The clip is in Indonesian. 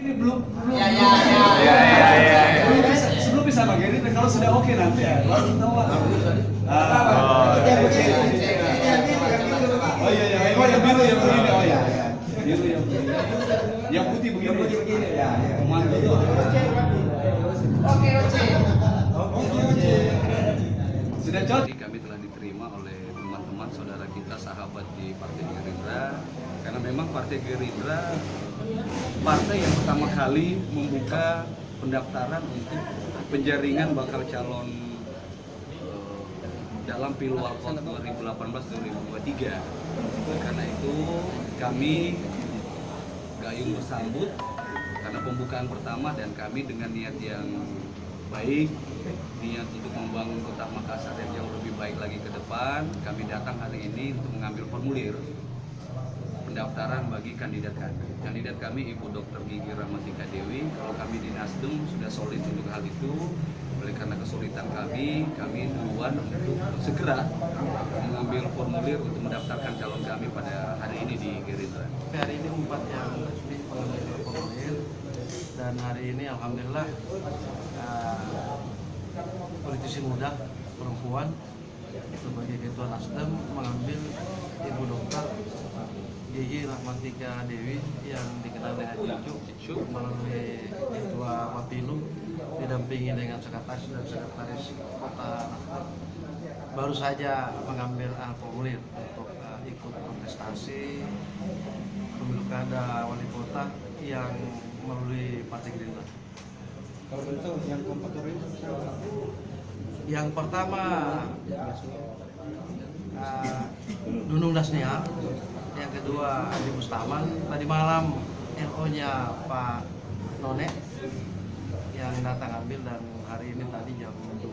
Ini belum. Ya. Sebelum bisa Bang Geri, kalau sudah oke nanti ya. Baru tahu lah. Oh iya, yang biru yang begini. Oh iya. Biru yang begini. Yang putih begini. Ya. Komando tuh. Oke. Sudah cocok. Kami telah diterima oleh teman-teman saudara kita sahabat di Partai Gerindra, karena memang Partai Gerindra partai yang pertama kali membuka pendaftaran untuk penjaringan bakal calon dalam Pilwalkot 2018-2023. Karena itu kami gayung bersambut karena pembukaan pertama, dan kami dengan niat yang baik, niat untuk membangun kota Makassar yang jauh lebih baik lagi ke depan. Kami datang hari ini untuk mengambil formulir pendaftaran bagi kandidat kami. Kandidat kami Ibu Dr. Gigi Rahmatika Dewi. Kalau kami di Nasdem sudah solid untuk hal itu. Oleh karena kesulitan kami duluan untuk segera mengambil formulir untuk mendaftarkan calon kami pada hari ini di Gerindra. Hari ini 4 yang mengambil formulir, dan hari ini alhamdulillah politisi muda perempuan sebagai ketua Nasdem mengambil Ibu Dr. Gigi Rahmatika Dewi yang dikenal dengan Cicu melalui ketua Wapilu, didampingi dengan sekretaris dan sekretaris kota Nasdem. Baru saja mengambil formulir untuk ikut kontestasi pemilu kada wali kota yang melalui Partai Gerindra. Kalau betul yang kompetitor itu siapa? Yang pertama Nunung Dasniar, yang kedua Adi Bustaman. Tadi malam NO-nya Pak None yang datang ambil, dan hari ini tadi jam 2.